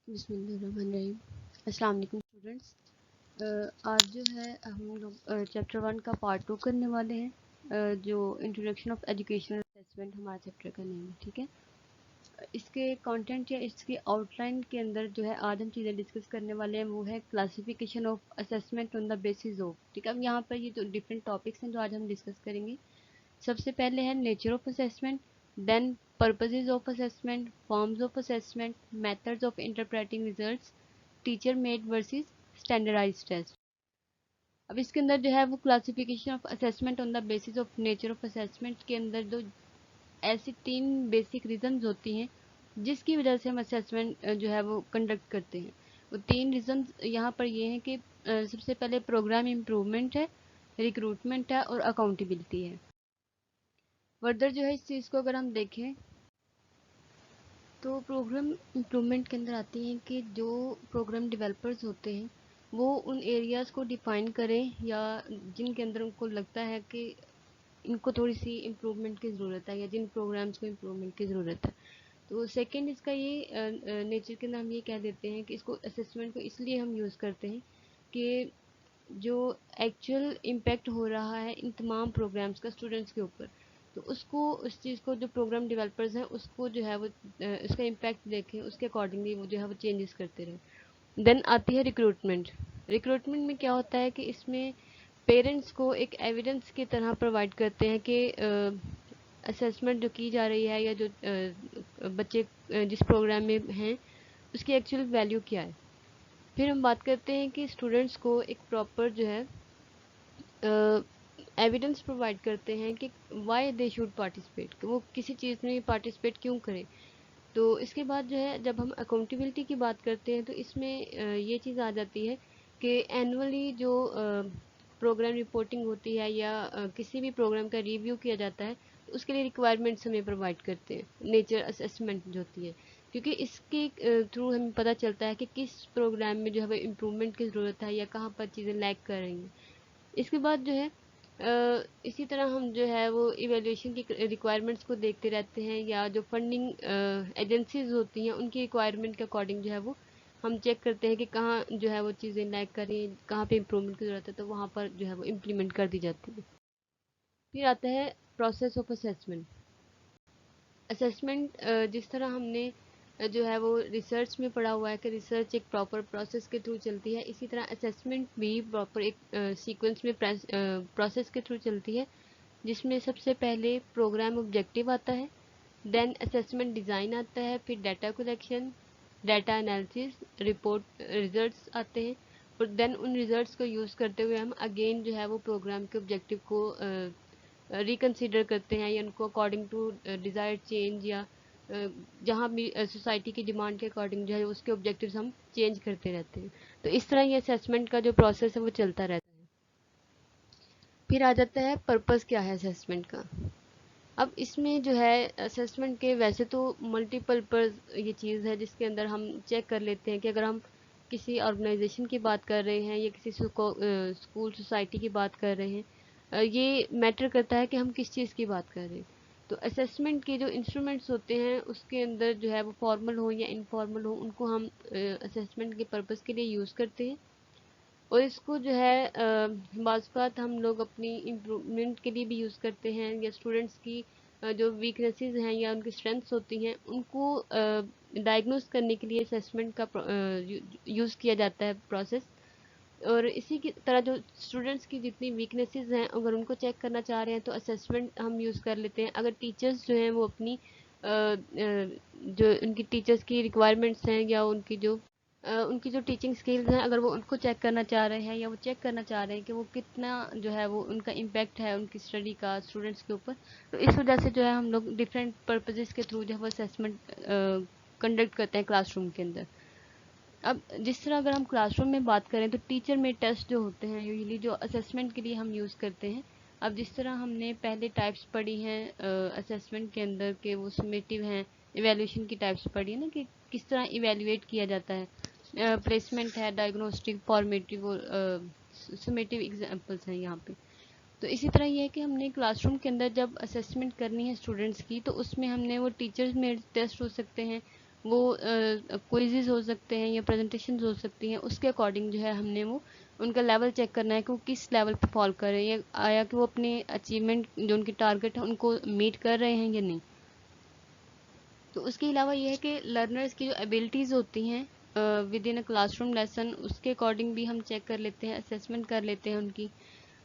बिस्मिल्लाहिर्रहमानिर्रहीम। अस्सलाम वालेकुम स्टूडेंट्स। आज जो है हम लोग चैप्टर 1 का पार्ट 2 करने वाले हैं, जो इंट्रोडक्शन ऑफ एजुकेशनल असेसमेंट हमारा चैप्टर का नेम है। ठीक है, इसके कंटेंट या इसकी आउटलाइन के अंदर जो है आज हम चीज़ें डिस्कस करने वाले हैं वो है classification of assessment on the basis of. ठीक है, अब यहाँ पर ये जो डिफरेंट टॉपिक्स हैं जो आज हम डिस्कस करेंगे, सबसे पहले है nature of assessment, then purposes of assessment, forms of assessment, methods of interpreting results, teacher made versus standardized test. अब इसके अंदर जो है वो classification of assessment on the basis of nature of assessment के अंदर जो ऐसी 3 बेसिक रीजंस होती हैं जिसकी वजह से हम असेसमेंट जो है वो कंडक्ट करते हैं। वो 3 रीजंस यहाँ पर ये हैं कि सबसे पहले प्रोग्राम इम्प्रूवमेंट है, रिक्रूटमेंट है और अकाउंटेबिलिटी है। फर्दर जो है इस चीज़ को अगर हम देखें तो प्रोग्राम इम्प्रूवमेंट के अंदर आती हैं कि जो प्रोग्राम डेवलपर्स होते हैं वो उन एरियाज़ को डिफ़ाइन करें या जिनके अंदर उनको लगता है कि इनको थोड़ी सी इम्प्रूवमेंट की ज़रूरत है या जिन प्रोग्राम्स को इम्प्रूवमेंट की ज़रूरत है। तो सेकंड इसका ये नेचर के अंदर हम ये कह देते हैं कि इसको असेसमेंट को इसलिए हम यूज़ करते हैं कि जो एक्चुअल इम्पैक्ट हो रहा है इन तमाम प्रोग्राम्स का स्टूडेंट्स के ऊपर, तो उसको उस चीज़ को जो प्रोग्राम डेवलपर्स हैं उसको जो है वो उसका इम्पैक्ट देखें, उसके अकॉर्डिंगली वो जो है वो चेंजेस करते रहें। देन आती है रिक्रूटमेंट। रिक्रूटमेंट में क्या होता है कि इसमें पेरेंट्स को एक एविडेंस की तरह प्रोवाइड करते हैं कि असेसमेंट जो की जा रही है या जो बच्चे जिस प्रोग्राम में हैं उसकी एक्चुअल वैल्यू क्या है। फिर हम बात करते हैं कि स्टूडेंट्स को एक प्रॉपर जो है एविडेंस प्रोवाइड करते हैं कि वाई दे शुड पार्टिसिपेट, कि वो किसी चीज़ में पार्टिसिपेट क्यों करें। तो इसके बाद जो है जब हम अकाउंटेबिलिटी की बात करते हैं तो इसमें ये चीज़ आ जाती है कि एनुअली जो प्रोग्राम रिपोर्टिंग होती है या किसी भी प्रोग्राम का रिव्यू किया जाता है तो उसके लिए रिक्वायरमेंट्स हमें प्रोवाइड करते हैं नेचर असेसमेंट जो होती है, क्योंकि इसके थ्रू हमें पता चलता है कि किस प्रोग्राम में जो है इम्प्रूवमेंट की ज़रूरत है या कहाँ पर चीज़ें लैग कर रही हैं। इसके बाद जो है इसी तरह हम जो है वो इवैल्यूएशन की रिक्वायरमेंट्स को देखते रहते हैं या जो फंडिंग एजेंसीज होती हैं उनकी रिक्वायरमेंट के अकॉर्डिंग जो है वो हम चेक करते हैं कि कहाँ जो है वो चीज़ें लैग कर रही हैं, कहाँ पे इम्प्रूवमेंट की ज़रूरत है, तो वहाँ पर जो है वो इम्प्लीमेंट कर दी जाती है। फिर आता है प्रोसेस ऑफ असेसमेंट। असेसमेंट जिस तरह हमने जो है वो रिसर्च में पढ़ा हुआ है कि रिसर्च एक प्रॉपर प्रोसेस के थ्रू चलती है, इसी तरह असेसमेंट भी प्रॉपर एक सीक्वेंस में प्रोसेस के थ्रू चलती है, जिसमें सबसे पहले प्रोग्राम ऑब्जेक्टिव आता है, देन असेसमेंट डिज़ाइन आता है, फिर data collection, data analysis, report results आते हैं, और देन उन रिजल्ट्स को यूज़ करते हुए हम अगेन जो है वो प्रोग्राम के ऑब्जेक्टिव को रिकन्सिडर करते हैं या उनको अकॉर्डिंग टू डिज़ायर्ड चेंज या जहाँ भी सोसाइटी की डिमांड के अकॉर्डिंग जो है उसके ऑब्जेक्टिव्स हम चेंज करते रहते हैं। तो इस तरह ये असेसमेंट का जो प्रोसेस है वो चलता रहता है। फिर आ जाता है पर्पस क्या है असेसमेंट का। अब इसमें जो है असेसमेंट के वैसे तो मल्टीपर्पज़ ये चीज़ है जिसके अंदर हम चेक कर लेते हैं कि अगर हम किसी ऑर्गेनाइजेशन की बात कर रहे हैं या किसी स्कूल सोसाइटी की बात कर रहे हैं, ये मैटर करता है कि हम किस चीज़ की बात कर रहे हैं। तो असेसमेंट के जो इंस्ट्रूमेंट्स होते हैं उसके अंदर जो है वो फॉर्मल हो या इनफॉर्मल हो, उनको हम असेसमेंट के पर्पज़ के लिए यूज़ करते हैं, और इसको जो है बाज़ हम लोग अपनी इम्प्रूवमेंट के लिए भी यूज़ करते हैं या स्टूडेंट्स की जो वीकनेसेस हैं या उनकी स्ट्रेंथ्स होती हैं उनको डायग्नोस करने के लिए असेसमेंट का यूज़ किया जाता है प्रोसेस। और इसी की तरह जो स्टूडेंट्स की जितनी वीकनेसेस हैं अगर उनको चेक करना चाह रहे हैं तो असेसमेंट हम यूज़ कर लेते हैं। अगर टीचर्स जो हैं वो अपनी जो उनकी टीचर्स की रिक्वायरमेंट्स हैं या उनकी जो टीचिंग स्किल्स हैं अगर वो उनको चेक करना चाह रहे हैं या वो चेक करना चाह रहे हैं कि वो कितना जो है वो उनका इम्पैक्ट है उनकी स्टडी का स्टूडेंट्स के ऊपर, तो इस वजह से जो है हम लोग डिफरेंट पर्पजेज़ के थ्रू जो है वो असेसमेंट कंडक्ट करते हैं क्लासरूम के अंदर। अब जिस तरह अगर हम क्लासरूम में बात करें तो टीचर में टेस्ट जो होते हैं यूजुअली जो असेसमेंट के लिए हम यूज़ करते हैं। अब जिस तरह हमने पहले टाइप्स पढ़ी हैं असेसमेंट के अंदर के वो समेटिव हैं, इवैल्यूएशन की टाइप्स पढ़ी है ना कि किस तरह इवैल्यूएट किया जाता है, प्लेसमेंट है, डायग्नोस्टिक, फॉर्मेटिव और समेटिव एग्जांपल्स हैं यहाँ पे। तो इसी तरह ये है कि हमने क्लासरूम के अंदर जब असेसमेंट करनी है स्टूडेंट्स की तो उसमें हमने वो टीचर्स मेड टेस्ट हो सकते हैं, वो क्विज़ेस हो सकते हैं या प्रेजेंटेशंस हो सकती हैं, उसके अकॉर्डिंग जो है हमने वो उनका लेवल चेक करना है कि वो किस लेवल पे फॉल कर रहे हैं, या आया कि वो अपने अचीवमेंट जो उनकी टारगेट है उनको मीट कर रहे हैं या नहीं। तो उसके अलावा ये है कि लर्नर्स की जो एबिलिटीज़ होती हैं with in a classroom lesson, उसके अकॉर्डिंग भी हम चेक कर लेते हैं, असेसमेंट कर लेते हैं उनकी।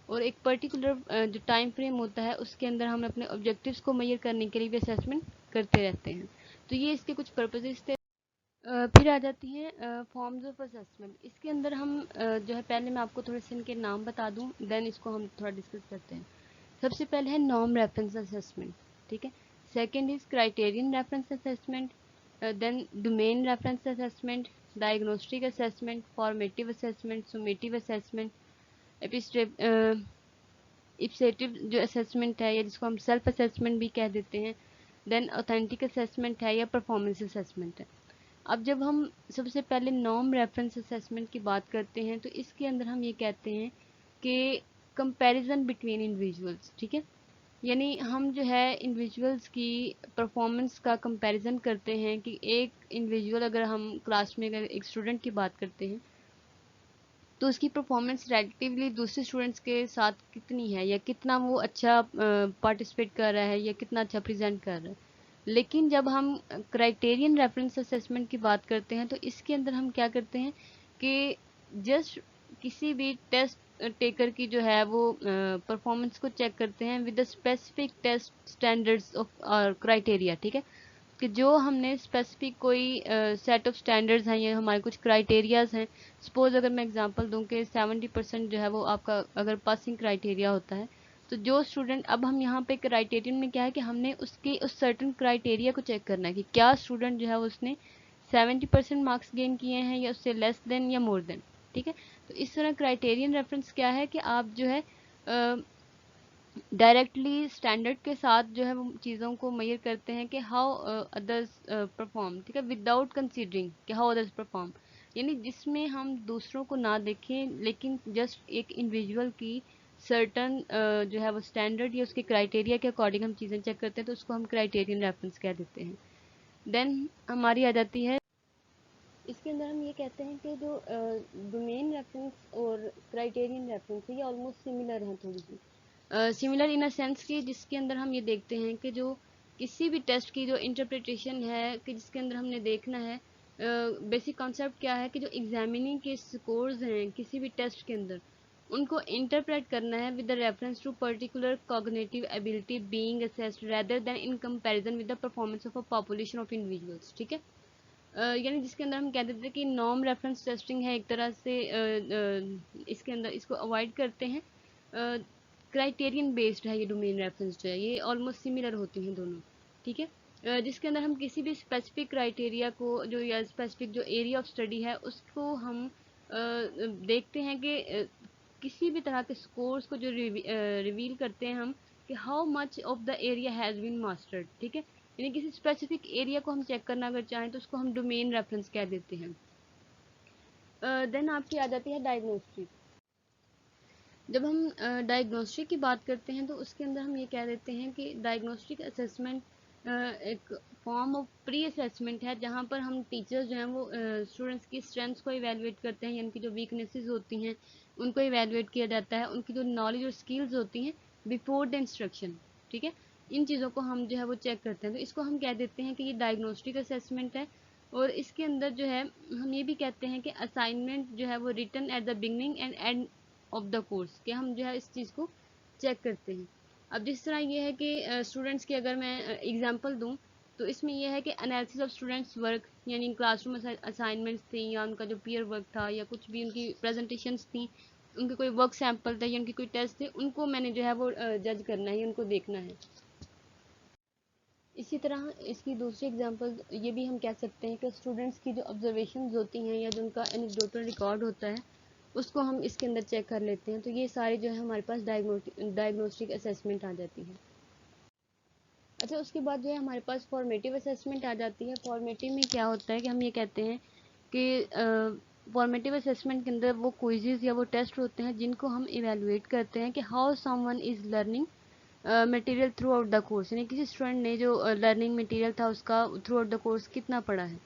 और एक पर्टिकुलर जो टाइम फ्रेम होता है उसके अंदर हम अपने ऑब्जेक्टिव्स को मेजर करने के लिए भी असेसमेंट करते रहते हैं। तो ये इसके कुछ पर्पसेस थे। फिर आ जाती हैं फॉर्म्स ऑफ असेसमेंट। इसके अंदर हम जो है, पहले मैं आपको थोड़े से इनके नाम बता दूं, देन इसको हम थोड़ा डिस्कस करते हैं। सबसे पहले है नॉर्म रेफरेंस असेसमेंट, ठीक है। Second is criterion reference assessment, then domain reference assessment, diagnostic assessment, formative assessment, summative assessment, ipsative जो असेसमेंट है या जिसको हम सेल्फ असेसमेंट भी कह देते हैं, देन ऑथेंटिक असेसमेंट है या परफॉर्मेंस असेसमेंट है। अब जब हम सबसे पहले नॉर्म रेफरेंस असेसमेंट की बात करते हैं तो इसके अंदर हम ये कहते हैं कि कंपैरिजन बिटवीन इंडिविजुअल्स, ठीक है। यानी हम जो है इंडिविजुअल्स की परफॉर्मेंस का कंपैरिजन करते हैं कि एक इंडिविजुअल, अगर हम क्लास में अगर एक स्टूडेंट की बात करते हैं तो उसकी परफॉर्मेंस रिलेटिवली दूसरे स्टूडेंट्स के साथ कितनी है, या कितना वो अच्छा पार्टिसिपेट कर रहा है, या कितना अच्छा प्रेजेंट कर रहा है। लेकिन जब हम क्राइटेरियन रेफरेंस असेसमेंट की बात करते हैं तो इसके अंदर हम क्या करते हैं कि जस्ट किसी भी टेस्ट टेकर की जो है वो परफॉर्मेंस को चेक करते हैं with the specific test standards of criteria, ठीक है। कि जो हमने स्पेसिफिक कोई सेट ऑफ स्टैंडर्ड्स हैं, ये हमारे कुछ क्राइटेरियाज हैं। सपोज अगर मैं एग्जांपल दूं कि 70% जो है वो आपका अगर पासिंग क्राइटेरिया होता है, तो जो स्टूडेंट, अब हम यहाँ पे क्राइटेरियन में क्या है कि हमने उसकी उस सर्टन क्राइटेरिया को चेक करना है कि क्या स्टूडेंट जो है उसने 70% मार्क्स गेन किए हैं या उससे लेस देन या मोर देन, ठीक है। तो इस तरह क्राइटेरियन रेफरेंस क्या है कि आप जो है डायरेक्टली स्टैंडर्ड के साथ जो है वो चीज़ों को मेजर करते हैं कि हाउ अदर्स परफॉर्म, ठीक है, विदाउट कंसीडरिंग कि हाउ अदर्स परफॉर्म। यानी जिसमें हम दूसरों को ना देखें, लेकिन जस्ट एक इंडिविजुअल की सर्टन जो है वो स्टैंडर्ड या उसके क्राइटेरिया के अकॉर्डिंग हम चीज़ें चेक करते हैं, तो उसको हम क्राइटेरियन रेफरेंस कह देते हैं। देन हमारी आ जाती है, इसके अंदर हम ये कहते हैं कि जो डोमेन रेफरेंस और क्राइटेरियन रेफरेंस है ये ऑलमोस्ट सिमिलर हैं, थोड़ी सी सिमिलर इन अ सेंस कि जिसके अंदर हम ये देखते हैं कि जो किसी भी टेस्ट की जो इंटरप्रिटेशन है कि जिसके अंदर हमने देखना है, बेसिक कॉन्सेप्ट क्या है कि जो एग्जामिनिंग के स्कोर्स हैं किसी भी टेस्ट के अंदर, उनको इंटरप्रेट करना है with the reference to particular cognitive ability being assessed rather than in comparison with the performance of a population of individuals, ठीक है। यानी जिसके अंदर हम कह देते हैं कि नॉर्म रेफरेंस टेस्टिंग है एक तरह से, इसके अंदर इसको अवॉइड करते हैं। क्राइटेरियन बेस्ड है ये डोमेन रेफरेंस जो है, ये ऑलमोस्ट सिमिलर होती हैं दोनों, ठीक है। जिसके अंदर हम किसी भी स्पेसिफिक क्राइटेरिया को जो या स्पेसिफिक जो एरिया ऑफ स्टडी है उसको हम देखते हैं कि किसी भी तरह के स्कोर्स को जो रिवील करते हैं हम कि how much of the area has been mastered, ठीक है। यानी किसी स्पेसिफिक एरिया को हम चेक करना अगर चाहें तो उसको हम डोमेन रेफरेंस कह देते हैं। देन आपकी आ जाती है डायग्नोस्टिक। जब हम डायग्नोस्टिक की बात करते हैं तो उसके अंदर हम ये कह देते हैं कि डायग्नोस्टिक असेसमेंट एक फॉर्म ऑफ प्री असेसमेंट है जहाँ पर हम टीचर्स जो हैं वो स्टूडेंट्स की स्ट्रेंथ्स को इवेलुएट करते हैं, यानी कि जो वीकनेसेस होती हैं उनको इवेलुएट किया जाता है, उनकी जो नॉलेज और स्किल्स होती हैं बिफोर द इंस्ट्रक्शन, ठीक है। इन चीज़ों को हम जो है वो चेक करते हैं, तो इसको हम कह देते हैं कि ये डायग्नोस्टिक असेसमेंट है। और इसके अंदर जो है हम ये भी कहते हैं कि असाइनमेंट जो है वो written at the beginning and end of the course, कि हम जो है इस चीज़ को चेक करते हैं। अब जिस तरह ये है कि स्टूडेंट्स की अगर मैं एग्जांपल दूं तो इसमें यह है कि एनालिसिस ऑफ स्टूडेंट्स वर्क, यानी क्लासरूम असाइनमेंट्स थी या उनका जो पीयर वर्क था या कुछ भी उनकी प्रेजेंटेशंस थी, उनके कोई वर्क सैंपल थे या उनकी कोई टेस्ट थे, उनको मैंने जो है वो जज करना है, उनको देखना है। इसी तरह इसकी दूसरी एग्जांपल ये भी हम कह सकते हैं कि स्टूडेंट्स की जो ऑब्जर्वेशंस होती हैं या जो उनका एनेक्डोटल रिकॉर्ड होता है उसको हम इसके अंदर चेक कर लेते हैं। तो ये सारे जो है हमारे पास डायग्नोस्टिक असेसमेंट आ जाती है। अच्छा, उसके बाद जो है हमारे पास फॉर्मेटिव असेसमेंट आ जाती है। फॉर्मेटिव में क्या होता है कि हम ये कहते हैं कि फॉर्मेटिव असेसमेंट के अंदर वो क्विज़ेस या वो टेस्ट होते हैं जिनको हम इवेलुएट करते हैं कि how someone is learning material through out the course, यानी किसी स्टूडेंट ने जो लर्निंग मटेरियल था उसका थ्रू आउट द कोर्स कितना पढ़ा है।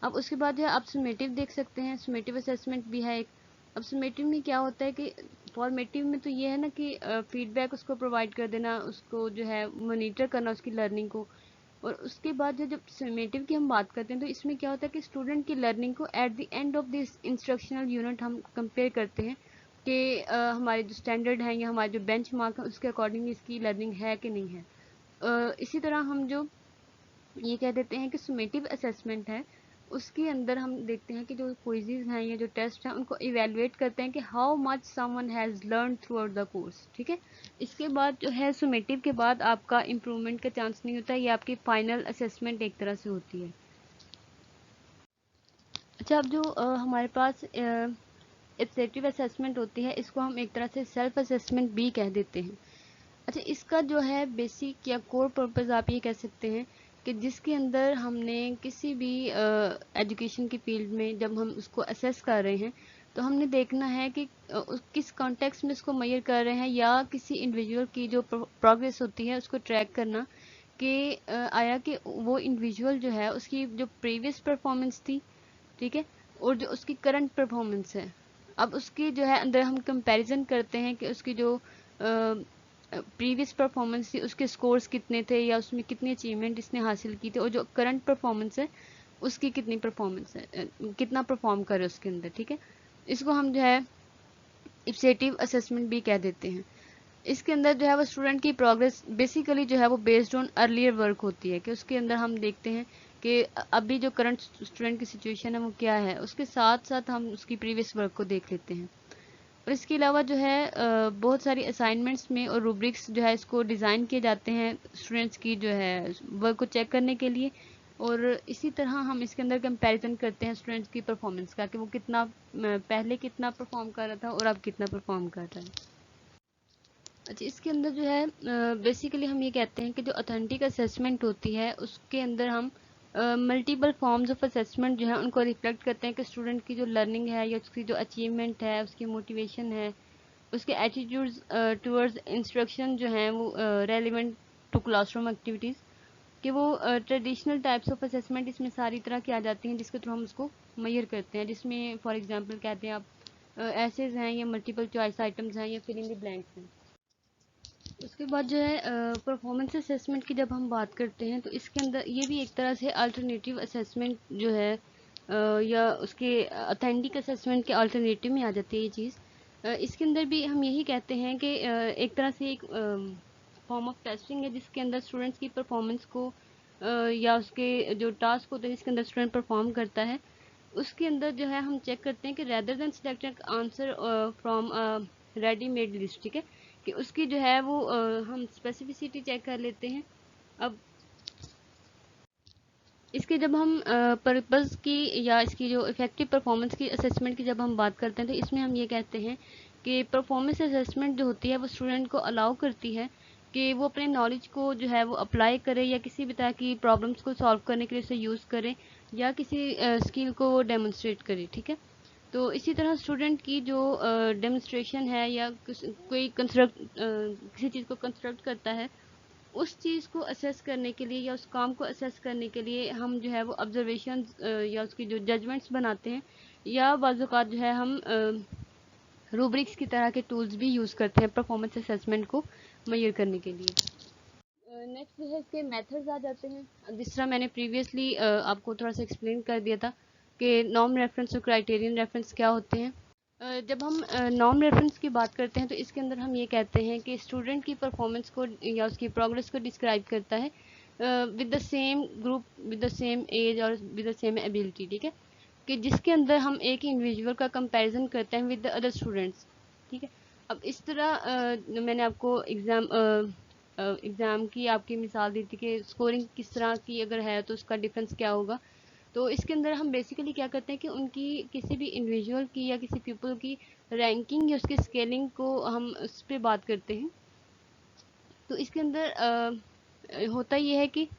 अब उसके बाद जो है आप समेटिव देख सकते हैं, समेटिव असेसमेंट भी है एक। अब समेटिव में क्या होता है कि फॉर्मेटिव में तो ये है ना कि फीडबैक उसको प्रोवाइड कर देना, उसको जो है मॉनिटर करना उसकी लर्निंग को। और उसके बाद जो जब समेटिव की हम बात करते हैं तो इसमें क्या होता है कि स्टूडेंट की लर्निंग को eight the end of this instructional unit हम कंपेयर करते हैं कि हमारे जो स्टैंडर्ड हैं या हमारे जो बेंच मार्क है उसके अकॉर्डिंग इसकी लर्निंग है कि नहीं है। इसी तरह हम जो ये कह देते हैं कि सुमेटिव असेसमेंट है, उसके अंदर हम देखते हैं कि जो क्विज़ेज़ हैं या जो टेस्ट हैं उनको इवैल्यूएट करते हैं कि how much someone has learn through out the course, ठीक है। इसके बाद जो है सुमेटिव के बाद आपका इम्प्रूवमेंट का चांस नहीं होता, ये आपकी फाइनल असेसमेंट एक तरह से होती है। अच्छा, अब जो हमारे पास इटरेटिव असेसमेंट होती है, इसको हम एक तरह से सेल्फ असेसमेंट भी कह देते हैं। अच्छा, इसका जो है बेसिक या कोर पर्पस आप ये कह सकते हैं कि जिसके अंदर हमने किसी भी एजुकेशन की फील्ड में जब हम उसको असेस कर रहे हैं तो हमने देखना है कि किस कॉन्टेक्स्ट में इसको मेजर कर रहे हैं, या किसी इंडिविजुअल की जो प्रोग्रेस होती है उसको ट्रैक करना कि आया कि वो इंडिविजुअल जो है उसकी जो प्रीवियस परफॉर्मेंस थी, ठीक है, और जो उसकी करंट परफॉर्मेंस है, अब उसकी जो है अंदर हम कंपैरिजन करते हैं कि उसकी जो प्रीवियस परफॉर्मेंस थी उसके स्कोर्स कितने थे या उसमें कितनी अचीवमेंट इसने हासिल की थी, और जो करंट परफॉर्मेंस है उसकी कितनी परफॉर्मेंस है, कितना परफॉर्म करे उसके अंदर, ठीक है। इसको हम जो है इप्सेटिव असेसमेंट भी कह देते हैं। इसके अंदर जो है वो स्टूडेंट की प्रोग्रेस बेसिकली जो है वो बेस्ड ऑन अर्लियर वर्क होती है, कि उसके अंदर हम देखते हैं कि अभी जो करंट स्टूडेंट की सिचुएशन है वो क्या है, उसके साथ साथ हम उसकी प्रीवियस वर्क को देख लेते हैं। और इसके अलावा जो है बहुत सारी असाइनमेंट्स में और रूब्रिक्स जो है इसको डिज़ाइन किए जाते हैं स्टूडेंट्स की जो है वर्क को चेक करने के लिए। और इसी तरह हम इसके अंदर कंपैरिजन करते हैं स्टूडेंट्स की परफॉर्मेंस का कि वो कितना पहले कितना परफॉर्म कर रहा था और अब कितना परफॉर्म कर रहा है। अच्छा, इसके अंदर जो है बेसिकली हम ये कहते हैं कि जो ऑथेंटिक असेसमेंट होती है उसके अंदर हम मल्टीपल फॉर्म्स ऑफ असेसमेंट जो है उनको रिफ्लेक्ट करते हैं कि स्टूडेंट की जो लर्निंग है या उसकी जो अचीवमेंट है, उसकी मोटिवेशन है, उसके एटीट्यूड्स टुवर्ड्स इंस्ट्रक्शन जो हैं वो रेलिवेंट टू क्लासरूम एक्टिविटीज़, कि वो ट्रेडिशनल टाइप्स ऑफ असेसमेंट इसमें सारी तरह की आ जाती हैं जिसके थ्रू हम उसको मेजर करते हैं, जिसमें फॉर एग्जांपल कहते हैं आप एसेज हैं या मल्टीपल चॉइस आइटम्स हैं या फिल इन द ब्लैंक्स हैं। उसके बाद जो है परफॉर्मेंस असेसमेंट की जब हम बात करते हैं तो इसके अंदर ये भी एक तरह से अल्टरनेटिव असेसमेंट जो है या उसके ऑथेंटिक असेसमेंट के अल्टरनेटिव में आ जाती है ये चीज़। इसके अंदर भी हम यही कहते हैं कि एक तरह से एक फॉर्म ऑफ टेस्टिंग है जिसके अंदर स्टूडेंट्स की परफॉर्मेंस को या उसके जो टास्क होते हैं जिसके अंदर स्टूडेंट परफॉर्म करता है उसके अंदर जो है हम चेक करते हैं कि rather than selected answer from ready made list, ठीक है, कि उसकी जो है वो हम स्पेसिफिसिटी चेक कर लेते हैं। अब इसके जब हम पर्पस की या इसकी जो इफेक्टिव परफॉर्मेंस की असेसमेंट की जब हम बात करते हैं तो इसमें हम ये कहते हैं कि परफॉर्मेंस असेसमेंट जो होती है वो स्टूडेंट को अलाउ करती है कि वो अपने नॉलेज को जो है वो अप्लाई करे या किसी भी तरह की प्रॉब्लम्स को सॉल्व करने के लिए उसे यूज़ करे या किसी स्किल को वो डेमोन्स्ट्रेट करे, ठीक है। तो इसी तरह स्टूडेंट की जो डेमोन्स्ट्रेशन है या कोई कंस्ट्रक्ट किसी चीज़ को कंस्ट्रक्ट करता है उस चीज़ को असेस करने के लिए या उस काम को असेस करने के लिए हम जो है वो ऑब्जर्वेशन या उसकी जो जजमेंट्स बनाते हैं या बाज़ औक़ात जो है हम रूब्रिक्स की तरह के टूल्स भी यूज़ करते हैं परफॉर्मेंस असेसमेंट को मेजर करने के लिए। नेक्स्ट जो है इसके मेथड्स आ जाते हैं, जिस तरह मैंने प्रीवियसली आपको थोड़ा सा एक्सप्लेन कर दिया था कि नॉर्म रेफरेंस और क्राइटेरियन रेफरेंस क्या होते हैं। जब हम नॉर्म रेफरेंस की बात करते हैं तो इसके अंदर हम ये कहते हैं कि स्टूडेंट की परफॉर्मेंस को या उसकी प्रोग्रेस को डिस्क्राइब करता है with the same group, with the same age और विद द सेम एबिलिटी, ठीक है, कि जिसके अंदर हम एक ही इंडिविजुअल का कंपैरिजन करते हैं विद द अदर स्टूडेंट्स, ठीक है। अब इस तरह मैंने आपको एग्ज़ाम की आपकी मिसाल दी थी कि स्कोरिंग किस तरह की अगर है तो उसका डिफरेंस क्या होगा। तो इसके अंदर हम बेसिकली क्या करते हैं कि उनकी किसी भी इंडिविजुअल की या किसी पीपल की रैंकिंग या उसकी स्केलिंग को हम उस पर बात करते हैं। तो इसके अंदर होता ये है कि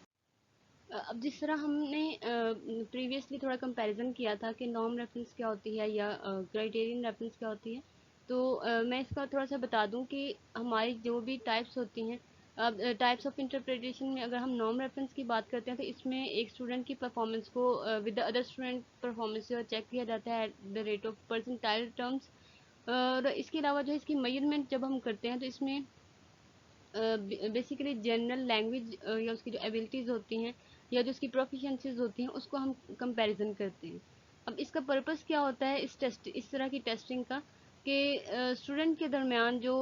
अब जिस तरह हमने प्रीवियसली थोड़ा कंपैरिजन किया था कि नॉर्म रेफरेंस क्या होती है या क्राइटेरियन रेफरेंस क्या होती है, तो मैं इसका थोड़ा सा बता दूं कि हमारी जो भी टाइप्स होती हैं अब टाइप्स ऑफ इंटरप्रिटेशन में अगर हम नॉर्म रेफरेंस की बात करते हैं तो इसमें एक स्टूडेंट की परफॉर्मेंस को with the other student performance जो चेक किया जाता है at the rate of percentile terms. और इसके अलावा जो है इसकी मेजरमेंट जब हम करते हैं तो इसमें बेसिकली जनरल लैंग्वेज या उसकी जो एबिलिटीज़ होती हैं या जो उसकी प्रोफिशिएंसीज होती हैं उसको हम कंपैरिजन करते हैं। अब इसका पर्पस क्या होता है इस तरह की टेस्टिंग का कि स्टूडेंट के दरमियान जो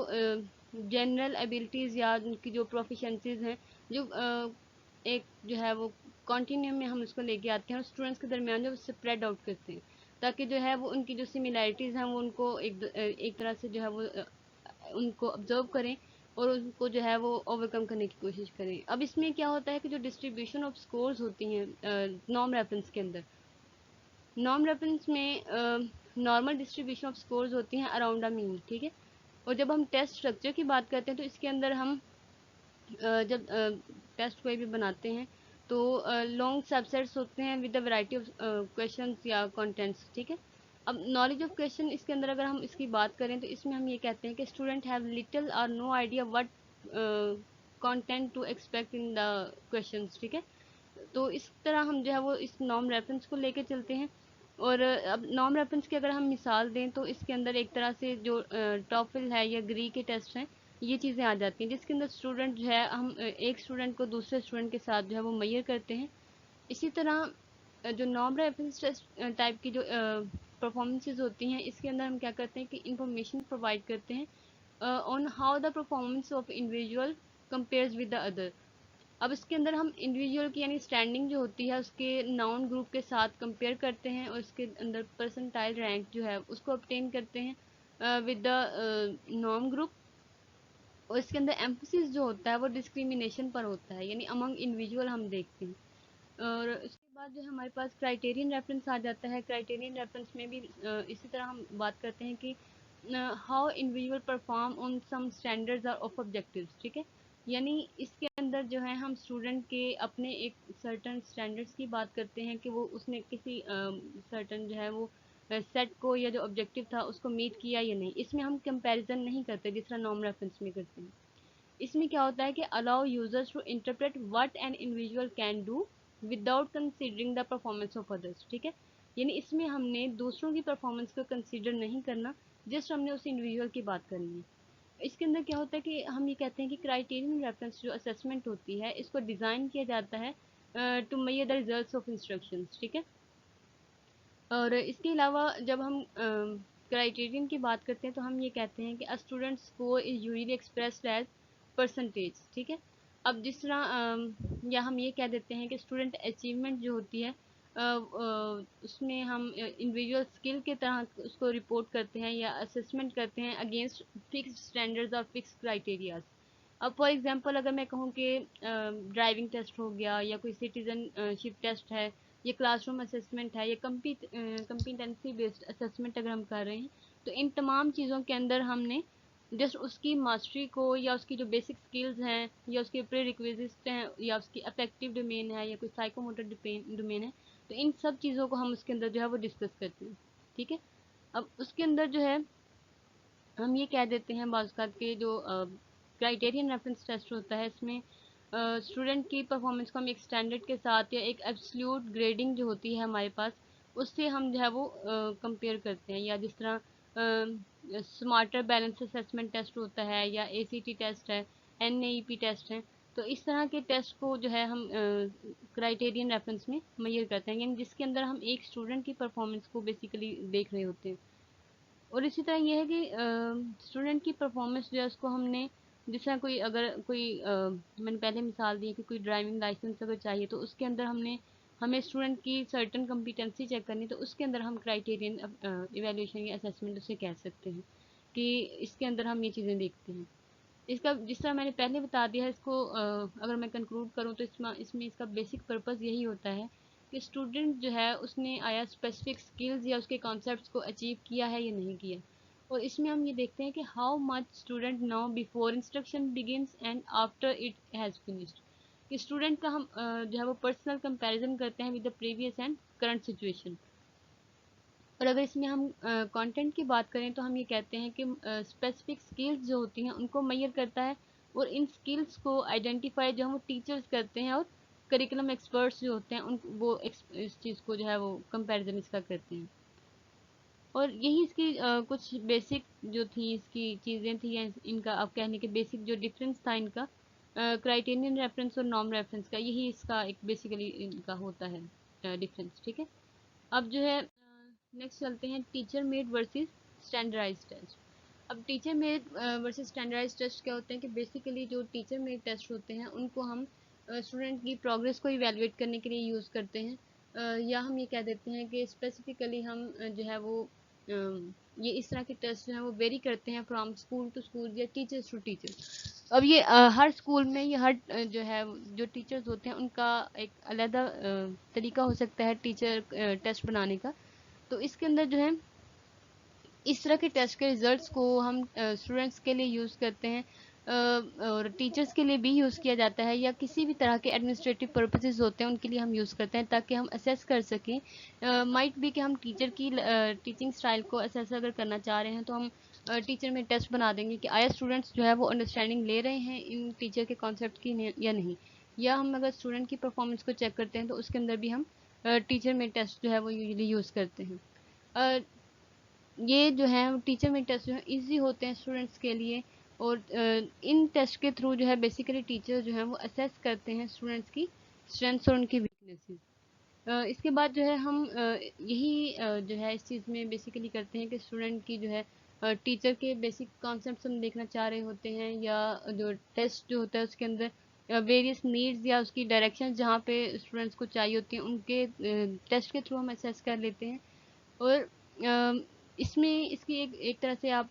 जनरल एबिलिटीज़ या उनकी जो प्रोफिशिएंसीज हैं जो एक जो है वो कॉन्टिन्यूम में हम उसको लेके आते हैं और स्टूडेंट्स के दरमियान जो स्प्रेड आउट करते हैं ताकि जो है वो उनकी जो सिमिलैरिटीज़ हैं वो उनको एक तरह से जो है वो उनको ऑब्जर्व करें और उनको जो है वो ओवरकम करने की कोशिश करें। अब इसमें क्या होता है कि जो डिस्ट्रीब्यूशन ऑफ स्कोर्स होती हैं नॉर्म रेफरेंस के अंदर, नॉर्म रेफरेंस में नॉर्मल डिस्ट्रीब्यूशन ऑफ स्कोर्स होती हैं अराउंड अ मीन, ठीक है। और जब हम टेस्ट स्ट्रक्चर की बात करते हैं तो इसके अंदर हम जब टेस्ट कोई भी बनाते हैं तो लॉन्ग सबसेट्स होते हैं with the variety of questions या कंटेंट्स, ठीक है। अब नॉलेज ऑफ क्वेश्चन इसके अंदर अगर हम इसकी बात करें तो इसमें हम ये कहते हैं कि स्टूडेंट हैव लिटिल और no idea what content to expect in the questions, ठीक है। तो इस तरह हम जो है वो इस नॉर्म रेफरेंस को लेके चलते हैं। और अब नॉर्म रेफरेंस की अगर हम मिसाल दें तो इसके अंदर एक तरह से जो टॉफिल है या ग्री के टेस्ट हैं ये चीज़ें आ जाती हैं जिसके अंदर स्टूडेंट जो है हम एक स्टूडेंट को दूसरे स्टूडेंट के साथ जो है वो मेजर करते हैं। इसी तरह जो नॉर्म रेफरेंस टेस्ट टाइप की जो परफॉर्मेंसेज होती हैं इसके अंदर हम क्या करते हैं कि इंफॉर्मेशन प्रोवाइड करते हैं on how the performance of individual compares with the other. अब इसके अंदर हम इंडिविजुअल की यानी स्टैंडिंग जो होती है उसके नाउन ग्रुप के साथ कंपेयर करते हैं और इसके अंदर परसेंटाइल रैंक जो है उसको ऑब्टेन करते हैं विद द नॉर्म ग्रुप। और इसके अंदर एम्फोसिस जो होता है वो डिस्क्रिमिनेशन पर होता है यानी अमंग इंडिविजुअल हम देखते हैं। और उसके बाद जो है हमारे पास क्राइटेरियन रेफरेंस आ जाता है। क्राइटेरियन रेफरेंस में भी इसी तरह हम बात करते हैं कि how individual perform on some standards और ऑफ ऑब्जेक्टिव्स, ठीक है। यानी इसके अंदर जो है हम स्टूडेंट के अपने एक सर्टन स्टैंडर्ड्स की बात करते हैं कि वो उसने किसी सर्टन जो है वो सेट को या जो ऑब्जेक्टिव था उसको मीट किया या नहीं। इसमें हम कंपैरिजन नहीं करते जिस तरह नॉर्म रेफरेंस में करते हैं। इसमें क्या होता है कि allow users to interpret what an individual can do without considering the performance of others, ठीक है। यानी इसमें हमने दूसरों की परफॉर्मेंस को कंसीडर नहीं करना, जस्ट हमने उस इंडिविजुअल की बात करनी है। इसके अंदर क्या होता है कि हम ये कहते हैं कि क्राइटेरियन रेफरेंस जो असेसमेंट होती है इसको डिज़ाइन किया जाता है to measure the results of instructions, ठीक है। और इसके अलावा जब हम क्राइटेरियन की बात करते हैं तो हम ये कहते हैं कि a student score is usually expressed as percentage, ठीक है। अब जिस तरह या हम ये कह देते हैं कि स्टूडेंट अचीवमेंट जो होती है उसमें हम इंडिविजुअल स्किल के तरह उसको रिपोर्ट करते हैं या असेसमेंट करते हैं अगेंस्ट फिक्स्ड स्टैंडर्ड्स और फिक्स्ड क्राइटेरियाज। अब फॉर एग्जांपल अगर मैं कहूँ कि ड्राइविंग टेस्ट हो गया या कोई सिटीजनशिप टेस्ट है, ये क्लासरूम असेसमेंट है, ये कंपिटेंसी बेस्ड असेसमेंट अगर हम कर रहे हैं तो इन तमाम चीज़ों के अंदर हमने जस्ट उसकी मास्टरी को या उसकी जो बेसिक स्किल्स हैं या उसके प्री रिक्विजिट्स हैं या उसकी अफेक्टिव डोमेन है या कोई साइकोमोटर डोमेन है, तो इन सब चीज़ों को हम उसके अंदर जो है वो डिस्कस करते हैं, ठीक है। अब उसके अंदर जो है हम ये कह देते हैं बाज़ के जो क्राइटेरियन रेफरेंस टेस्ट होता है इसमें स्टूडेंट की परफॉर्मेंस को हम एक स्टैंडर्ड के साथ या एक एब्सोल्यूट ग्रेडिंग जो होती है हमारे पास उससे हम जो है वो कंपेयर करते हैं। या जिस तरह स्मार्टर बैलेंस असेसमेंट टेस्ट होता है या एसीटी टेस्ट है, एनएईपी टेस्ट है, तो इस तरह के टेस्ट को जो है हम क्राइटेरियन रेफरेंस में मेजर करते हैं यानी जिसके अंदर हम एक स्टूडेंट की परफॉर्मेंस को बेसिकली देख रहे होते हैं। और इसी तरह ये है कि स्टूडेंट की परफॉर्मेंस जो है उसको हमने जिस तरह कोई अगर कोई मैंने पहले मिसाल दी है कि कोई ड्राइविंग लाइसेंस अगर चाहिए तो उसके अंदर हमें स्टूडेंट की सर्टन कम्पिटेंसी चेक करनी, तो उसके अंदर हम क्राइटेरियन इवेल्यूशन या असेसमेंट उसे कह सकते हैं कि इसके अंदर हम ये चीज़ें देखते हैं। इसका जिस तरह मैंने पहले बता दिया है इसको अगर मैं कंक्लूड करूँ तो इसमें इसका बेसिक पर्पस यही होता है कि स्टूडेंट जो है उसने आया स्पेसिफिक स्किल्स या उसके कॉन्सेप्ट्स को अचीव किया है या नहीं किया। और इसमें हम ये देखते हैं कि how much student now before instruction begins and after it has finished, कि स्टूडेंट का हम जो है वो पर्सनल कंपैरिजन करते हैं with the previous and current situation. और अगर इसमें हम कंटेंट की बात करें तो हम ये कहते हैं कि स्पेसिफिक स्किल्स जो होती हैं उनको मेजर करता है और इन स्किल्स को आइडेंटिफाई जो है वो टीचर्स करते हैं, और करिकुलम एक्सपर्ट्स जो होते हैं उन वो इस चीज़ को जो है वो कंपैरिजन इसका करते हैं। और यही इसकी कुछ बेसिक जो थी इसकी चीज़ें थी, या इनका आप कहने के बेसिक जो डिफरेंस था इनका क्राइटेरियन रेफरेंस और नॉर्म रेफरेंस का, यही इसका एक बेसिकली इनका होता है डिफरेंस। ठीक है, अब जो है नेक्स्ट चलते हैं teacher made versus standardized test. अब teacher made versus standardized test क्या होते हैं कि बेसिकली जो टीचर मेड टेस्ट होते हैं उनको हम स्टूडेंट की प्रोग्रेस को इवैल्यूएट करने के लिए यूज़ करते हैं, या हम ये कह देते हैं कि स्पेसिफिकली हम जो है वो ये इस तरह के टेस्ट जो हैं वो वेरी करते हैं फ्रॉम स्कूल टू स्कूल या टीचर्स टू टीचर। अब ये हर स्कूल में या हर जो है जो टीचर्स होते हैं उनका एक अलग तरीका हो सकता है टीचर टेस्ट बनाने का। तो इसके अंदर जो है इस तरह के टेस्ट के रिजल्ट्स को हम स्टूडेंट्स के लिए यूज़ करते हैं, और टीचर्स के लिए भी यूज़ किया जाता है, या किसी भी तरह के एडमिनिस्ट्रेटिव पर्पसेस होते हैं उनके लिए हम यूज़ करते हैं, ताकि हम असेस कर सकें। माइट भी कि हम टीचर की टीचिंग स्टाइल को असेस अगर करना चाह रहे हैं तो हम टीचर में टेस्ट बना देंगे कि आया स्टूडेंट्स जो है वो अंडरस्टैंडिंग ले रहे हैं इन टीचर के कॉन्सेप्ट की या नहीं। या हम अगर स्टूडेंट की परफॉर्मेंस को चेक करते हैं तो उसके अंदर भी हम टीचर में टेस्ट जो है वो यूजली यूज़ करते हैं। ये जो है टीचर में टेस्ट जो है ईजी होते हैं स्टूडेंट्स के लिए, और इन टेस्ट के थ्रू जो है बेसिकली टीचर जो है वो असेस करते हैं स्टूडेंट्स की स्ट्रेंथ्स और उनकी वीकनेसेस। इसके बाद जो है हम यही जो है इस चीज़ में बेसिकली करते हैं कि स्टूडेंट की जो है टीचर के बेसिक कॉन्सेप्ट्स हम देखना चाह रहे होते हैं, या जो टेस्ट जो होता है उसके अंदर वेरियस नीड्स या उसकी डायरेक्शन जहाँ पे स्टूडेंट्स को चाहिए होती हैं उनके टेस्ट के थ्रू हम असेस कर लेते हैं। और इसमें इसकी एक तरह से आप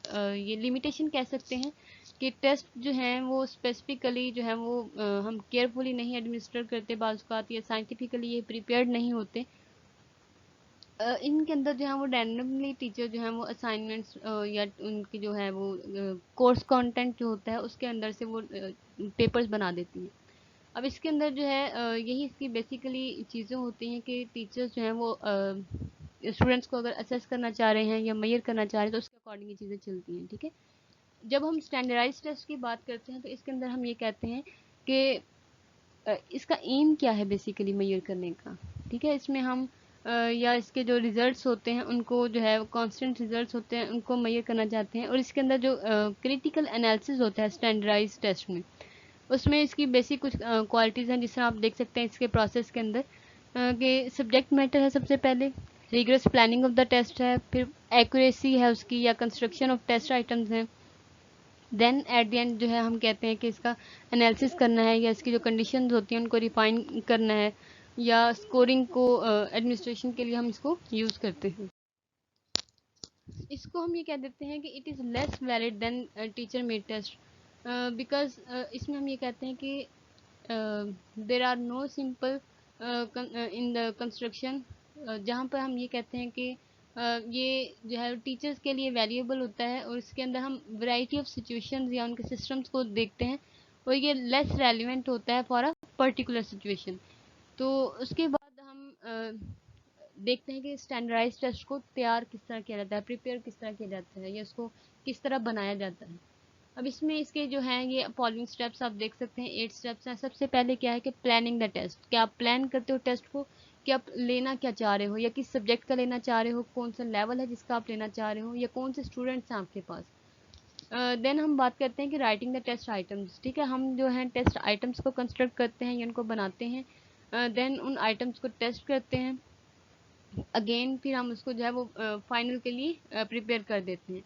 ये लिमिटेशन कह सकते हैं कि टेस्ट जो हैं वो स्पेसिफिकली जो है वो हम केयरफुली नहीं एडमिनिस्टर करते बाज़ औक़ात, या साइंटिफिकली ये प्रिपेयर्ड नहीं होते। इनके अंदर जो है वो रैंडमली टीचर जो है वो असाइनमेंट्स या उनकी जो है वो कोर्स कंटेंट जो होता है उसके अंदर से वो पेपर्स बना देती हैं। अब इसके अंदर जो है यही इसकी बेसिकली चीज़ें होती हैं कि टीचर्स जो हैं वो स्टूडेंट्स को अगर असेस करना चाह रहे हैं या मेजर करना चाह रहे हैं तो उसके अकॉर्डिंग ये चीज़ें चलती हैं। ठीक है, जब हम स्टैंडर्डाइज्ड टेस्ट की बात करते हैं तो इसके अंदर हम ये कहते हैं कि इसका एम क्या है बेसिकली मेजर करने का। ठीक है, इसमें हम या इसके जो रिजल्ट्स होते हैं उनको जो है कांस्टेंट रिजल्ट्स होते हैं उनको मेजर करना चाहते हैं, और इसके अंदर जो क्रिटिकल एनालिसिस होता है स्टैंडर्डाइज्ड टेस्ट में उसमें इसकी बेसिक कुछ क्वालिटीज़ हैं, जिस तरह आप देख सकते हैं इसके प्रोसेस के अंदर कि सब्जेक्ट मैटर है सबसे पहले, rigorous planning of the test है, फिर एक्यूरेसी है उसकी या कंस्ट्रक्शन ऑफ टेस्ट आइटम्स हैं, देन एट द एंड जो है हम कहते हैं कि इसका एनालिसिस करना है या इसकी जो कंडीशंस होती हैं उनको रिफाइन करना है, या स्कोरिंग को एडमिनिस्ट्रेशन के लिए हम इसको यूज़ करते हैं। इसको हम ये कह देते हैं कि it is less valid than teacher made test, because इसमें हम ये कहते हैं कि there are no simple in the construction, जहाँ पर हम ये कहते हैं कि ये जो है टीचर्स के लिए वैल्यूएबल होता है, और इसके अंदर हम वैरायटी ऑफ सिचुएशंस या उनके सिस्टम्स को देखते हैं, और ये लेस रेलिवेंट होता है फॉर अ पर्टिकुलर सिचुएशन। तो उसके बाद हम देखते हैं कि स्टैंडर्डाइज्ड टेस्ट को तैयार किस तरह किया जाता है, प्रिपेयर किस तरह किया जाता है, या इसको किस तरह बनाया जाता है। अब इसमें इसके जो हैं ये फॉलोइंग स्टेप्स आप देख सकते हैं, 8 स्टेप्स हैं। सबसे पहले क्या है कि प्लानिंग द टेस्ट, क्या आप प्लान करते हो टेस्ट को कि आप लेना क्या चाह रहे हो, या किस सब्जेक्ट का लेना चाह रहे हो, कौन सा लेवल है जिसका आप लेना चाह रहे हो, या कौन से स्टूडेंट्स हैं आपके पास। देन हम बात करते हैं कि राइटिंग द टेस्ट आइटम्स। ठीक है, हम जो है टेस्ट आइटम्स को कंस्ट्रक्ट करते हैं या उनको बनाते हैं, देन उन आइटम्स को टेस्ट करते हैं अगेन, फिर हम उसको जो है वो फाइनल के लिए प्रिपेयर कर देते हैं।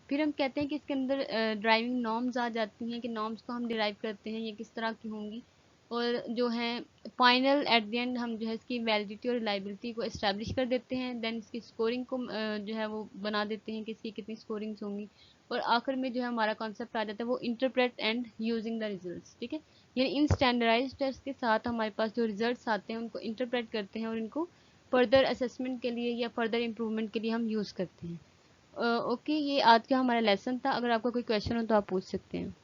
फिर हम कहते हैं कि इसके अंदर ड्राइविंग नॉर्म्स आ जाती हैं कि नॉर्म्स को हम डिराइव करते हैं ये किस तरह की होंगी, और जो है फाइनल एट द एंड हम जो है इसकी वैलिडिटी और रिलायबिलिटी को इस्टेब्लिश कर देते हैं, देन इसकी स्कोरिंग को जो है वो बना देते हैं कि इसकी कितनी स्कोरिंग्स होंगी, और आखिर में जो है हमारा कॉन्सेप्ट आ जाता है वो interpret and using the results. ठीक है, यानी इन स्टैंडर्डाइज्ड टेस्ट के साथ हमारे पास जो रिजल्ट्स आते हैं उनको इंटरप्रेट करते हैं और इनको फर्दर असेसमेंट के लिए या फर्दर इम्प्रूवमेंट के लिए हम यूज़ करते हैं। ओके, ये आज का हमारा लेसन था। अगर आपका कोई क्वेश्चन हो तो आप पूछ सकते हैं।